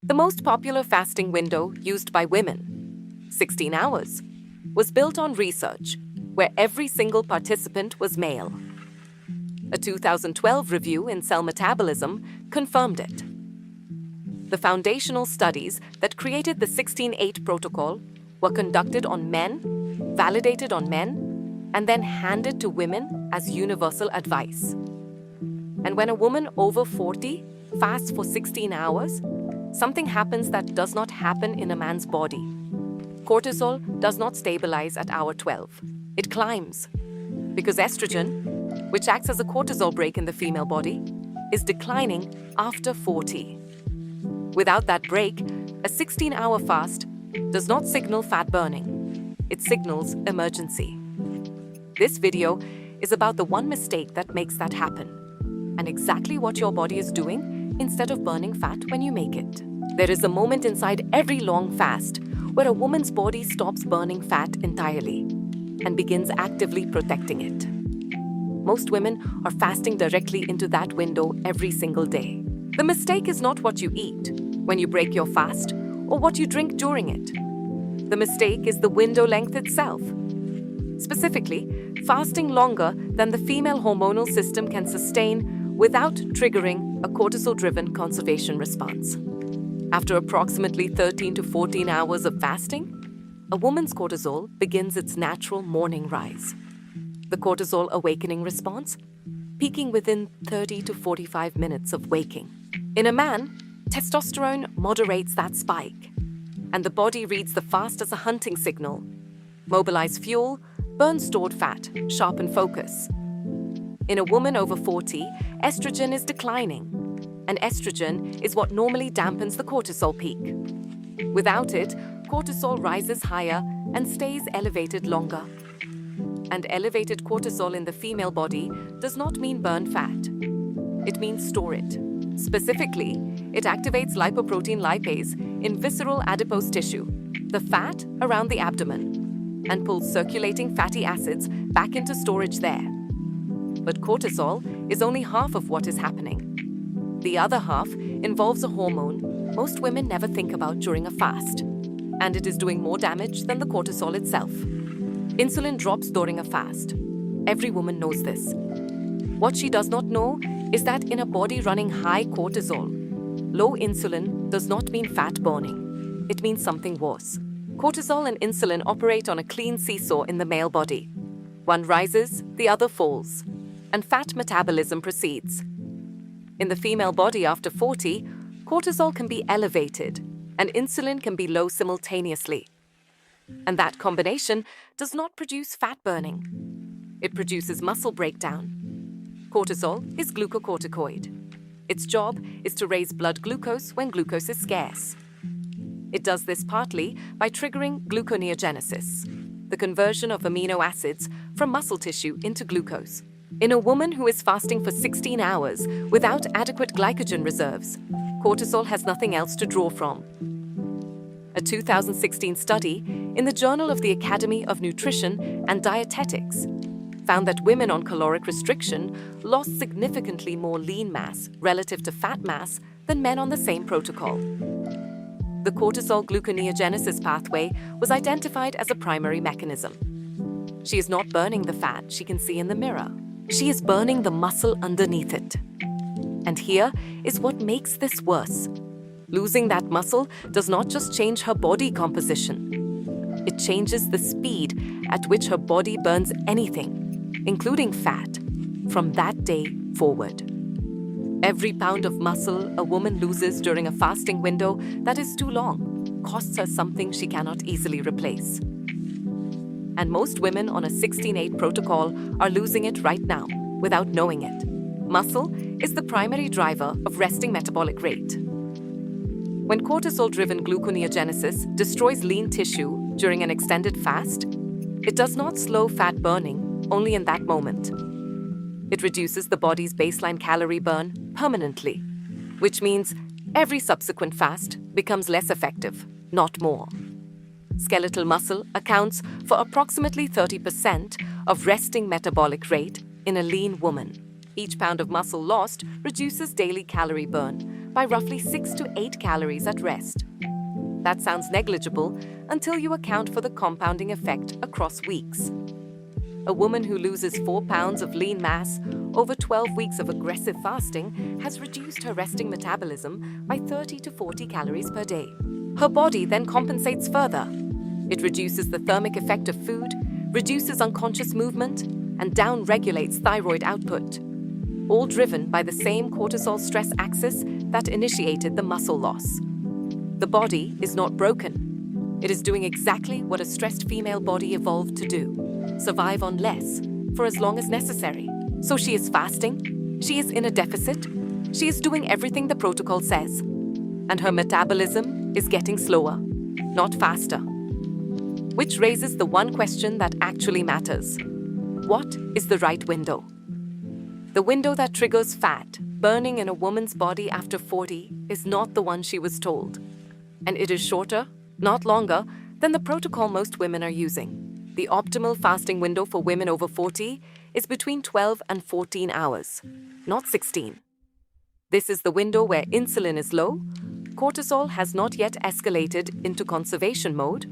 The most popular fasting window used by women, 16 hours, was built on research where every single participant was male. A 2012 review in Cell Metabolism confirmed it. The foundational studies that created the 16-8 protocol were conducted on men, validated on men, and then handed to women as universal advice. And when a woman over 40 fasts for 16 hours, something happens that does not happen in a man's body. Cortisol does not stabilize at hour 12. It climbs because estrogen, which acts as a cortisol brake in the female body, is declining after 40. Without that brake, a 16-hour fast does not signal fat burning. It signals emergency. This video is about the one mistake that makes that happen, and exactly what your body is doing instead of burning fat when you make it. There is a moment inside every long fast where a woman's body stops burning fat entirely and begins actively protecting it. Most women are fasting directly into that window every single day. The mistake is not what you eat when you break your fast or what you drink during it. The mistake is the window length itself. Specifically, fasting longer than the female hormonal system can sustain without triggering a cortisol-driven conservation response. After approximately 13 to 14 hours of fasting, a woman's cortisol begins its natural morning rise. The cortisol awakening response, peaking within 30 to 45 minutes of waking. In a man, testosterone moderates that spike, and the body reads the fast as a hunting signal. Mobilize fuel, burn stored fat, sharpen focus. In a woman over 40, estrogen is declining, and estrogen is what normally dampens the cortisol peak. Without it, cortisol rises higher and stays elevated longer. And elevated cortisol in the female body does not mean burn fat. It means store it. Specifically, it activates lipoprotein lipase in visceral adipose tissue, the fat around the abdomen, and pulls circulating fatty acids back into storage there. But cortisol is only half of what is happening. The other half involves a hormone most women never think about during a fast, and it is doing more damage than the cortisol itself. Insulin drops during a fast. Every woman knows this. What she does not know is that in a body running high cortisol, low insulin does not mean fat burning. It means something worse. Cortisol and insulin operate on a clean seesaw in the male body. One rises, the other falls, and fat metabolism proceeds. In the female body after 40, cortisol can be elevated and insulin can be low simultaneously. And that combination does not produce fat burning. It produces muscle breakdown. Cortisol is glucocorticoid. Its job is to raise blood glucose when glucose is scarce. It does this partly by triggering gluconeogenesis, the conversion of amino acids from muscle tissue into glucose. In a woman who is fasting for 16 hours without adequate glycogen reserves, cortisol has nothing else to draw from. A 2016 study in the Journal of the Academy of Nutrition and Dietetics found that women on caloric restriction lost significantly more lean mass relative to fat mass than men on the same protocol. The cortisol gluconeogenesis pathway was identified as a primary mechanism. She is not burning the fat she can see in the mirror. She is burning the muscle underneath it. And here is what makes this worse. Losing that muscle does not just change her body composition. It changes the speed at which her body burns anything, including fat, from that day forward. Every pound of muscle a woman loses during a fasting window that is too long costs her something she cannot easily replace. And most women on a 16-8 protocol are losing it right now without knowing it. Muscle is the primary driver of resting metabolic rate. When cortisol-driven gluconeogenesis destroys lean tissue during an extended fast, it does not slow fat burning only in that moment. It reduces the body's baseline calorie burn permanently, which means every subsequent fast becomes less effective, not more. Skeletal muscle accounts for approximately 30% of resting metabolic rate in a lean woman. Each pound of muscle lost reduces daily calorie burn by roughly 6 to 8 calories at rest. That sounds negligible until you account for the compounding effect across weeks. A woman who loses 4 pounds of lean mass over 12 weeks of aggressive fasting has reduced her resting metabolism by 30 to 40 calories per day. Her body then compensates further. It reduces the thermic effect of food, reduces unconscious movement, and down-regulates thyroid output, all driven by the same cortisol stress axis that initiated the muscle loss. The body is not broken. It is doing exactly what a stressed female body evolved to do: survive on less for as long as necessary. So she is fasting, she is in a deficit, she is doing everything the protocol says, and her metabolism is getting slower, not faster. Which raises the one question that actually matters. What is the right window? The window that triggers fat burning in a woman's body after 40 is not the one she was told. And it is shorter, not longer, than the protocol most women are using. The optimal fasting window for women over 40 is between 12 and 14 hours, not 16. This is the window where insulin is low, cortisol has not yet escalated into conservation mode,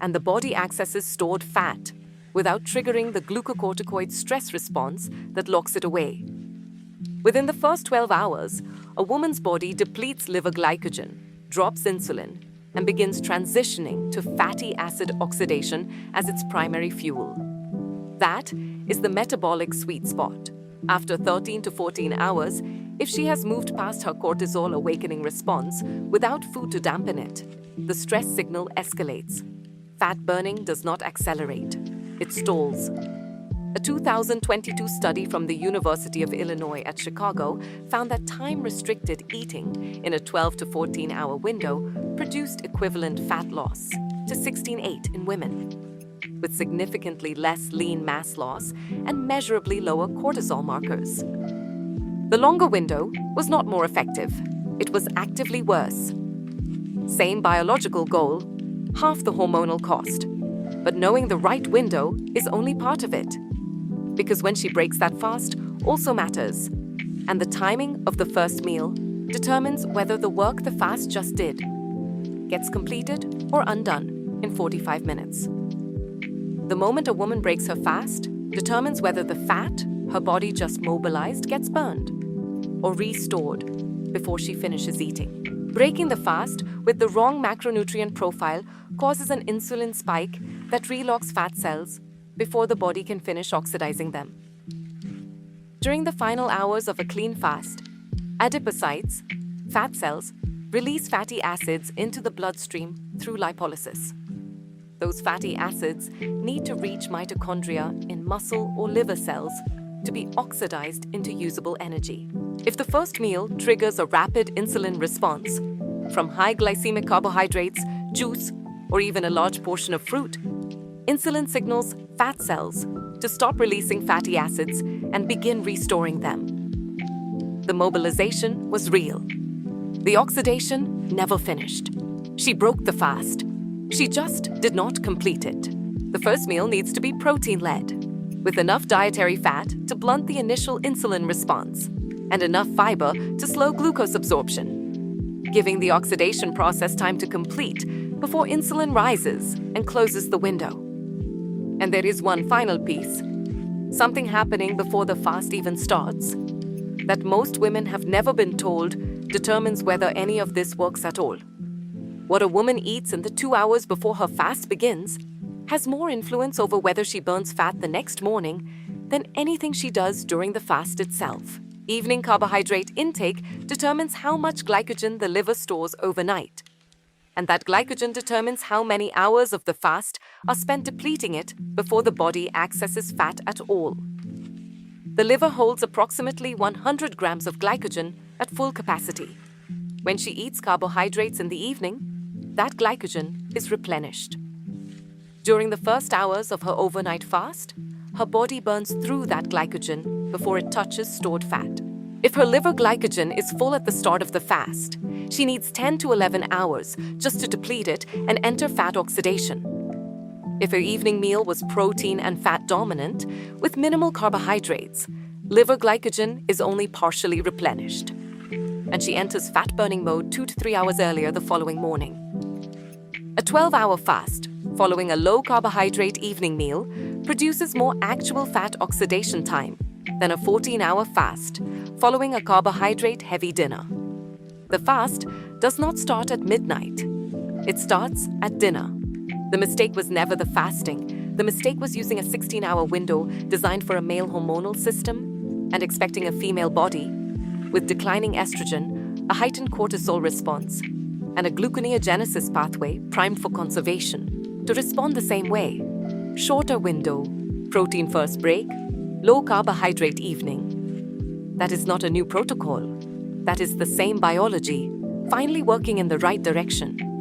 and the body accesses stored fat without triggering the glucocorticoid stress response that locks it away. Within the first 12 hours, a woman's body depletes liver glycogen, drops insulin, and begins transitioning to fatty acid oxidation as its primary fuel. That is the metabolic sweet spot. After 13 to 14 hours, if she has moved past her cortisol awakening response without food to dampen it, the stress signal escalates. Fat burning does not accelerate. It stalls. A 2022 study from the University of Illinois at Chicago found that time-restricted eating in a 12 to 14-hour window produced equivalent fat loss to 16.8 in women, with significantly less lean mass loss and measurably lower cortisol markers. The longer window was not more effective. It was actively worse. Same biological goal, half the hormonal cost. But knowing the right window is only part of it. Because when she breaks that fast also matters. And the timing of the first meal determines whether the work the fast just did gets completed or undone in 45 minutes. The moment a woman breaks her fast determines whether the fat her body just mobilized gets burned or restored before she finishes eating. Breaking the fast with the wrong macronutrient profile causes an insulin spike that relocks fat cells before the body can finish oxidizing them. During the final hours of a clean fast, adipocytes, fat cells, release fatty acids into the bloodstream through lipolysis. Those fatty acids need to reach mitochondria in muscle or liver cells to be oxidized into usable energy. If the first meal triggers a rapid insulin response from high glycemic carbohydrates, juice, or even a large portion of fruit, insulin signals fat cells to stop releasing fatty acids and begin restoring them. The mobilization was real. The oxidation never finished. She broke the fast. She just did not complete it. The first meal needs to be protein-led, with enough dietary fat to blunt the initial insulin response and enough fiber to slow glucose absorption, giving the oxidation process time to complete before insulin rises and closes the window. And there is one final piece, something happening before the fast even starts, that most women have never been told determines whether any of this works at all. What a woman eats in the 2 hours before her fast begins has more influence over whether she burns fat the next morning than anything she does during the fast itself. Evening carbohydrate intake determines how much glycogen the liver stores overnight. And that glycogen determines how many hours of the fast are spent depleting it before the body accesses fat at all. The liver holds approximately 100 grams of glycogen at full capacity. When she eats carbohydrates in the evening, that glycogen is replenished. During the first hours of her overnight fast, her body burns through that glycogen before it touches stored fat. If her liver glycogen is full at the start of the fast, she needs 10 to 11 hours just to deplete it and enter fat oxidation. If her evening meal was protein and fat dominant, with minimal carbohydrates, liver glycogen is only partially replenished. and she enters fat-burning mode 2 to 3 hours earlier the following morning. A 12-hour fast, following a low-carbohydrate evening meal, produces more actual fat oxidation time than a 14-hour fast, following a carbohydrate-heavy dinner. The fast does not start at midnight. It starts at dinner. The mistake was never the fasting. The mistake was using a 16-hour window designed for a male hormonal system and expecting a female body, with declining estrogen, a heightened cortisol response, and a gluconeogenesis pathway primed for conservation, to respond the same way. Shorter window, protein first break, low carbohydrate evening. That is not a new protocol. That is the same biology, finally working in the right direction.